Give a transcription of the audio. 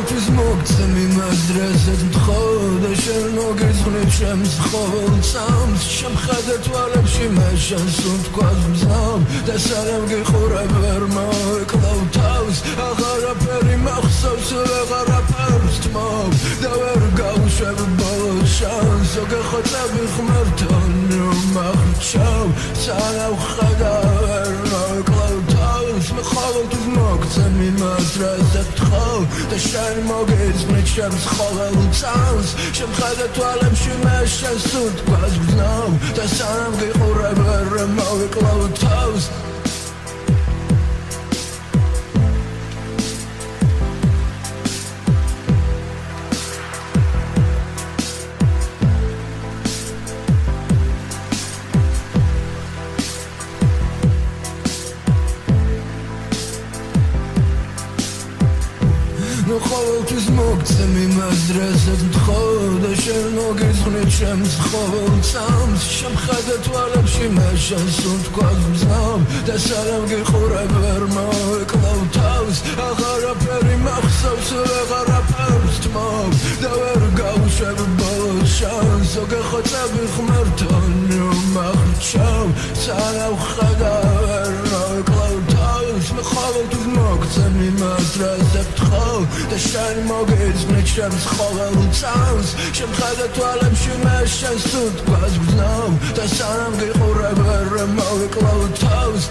ყოველთვის მოგცემ იმას დრესაც მთხოვ და შენ მოგეძღვნით ჩემს ყოველწამს შემხედე თვალებში მე შენს უთქვას მზამ და სანამ გიყურებ ვერ მოეკლავ თავს აღარაფერი მახსოვს ვეღარაფერს თმობ და ვერ გავუშვებ ბოლოს შანს გეხოცები ღმერთთან რომ აღრჩევ სანამ ხედა ვერ მოეკლავ თავს მე ყოველთვის მოგცემ იმას რასაც თხოვ და შენ მოგეძღვნით ჩემს ყოველწამს შემხედე თვალებში მე შენს უთქვას მზამ და სანამ გიყურებ ვერ მოეკლავ თავს Nu ყოველთვის მოგცემ იმას დრესაც მთხოვ და შენ მოგეძღვნით ჩემს ყოველწამს შემხედე თვალებში მე შენს უთქვას მზამ და სანამ გიყურებ ვერ მოეკლავ თავს აღარაფერი მახსოვს ვეღარაფერს თმობ და ვერ გავუშვებ ბოლოს შანს გეხოცები ღმერთთან რომ აღრჩევ სანამ ხედა ვერ მოეკლავ თავს მე ყოველთვის მოგცემ იმას რასაც თხოვ და შენ მოგეძღვნით ჩემს ყოველწამს შემხედე თვალებში მე შენს უთქვას მზამ და სანამ გიყურებ ვერ მოეკლავ თავს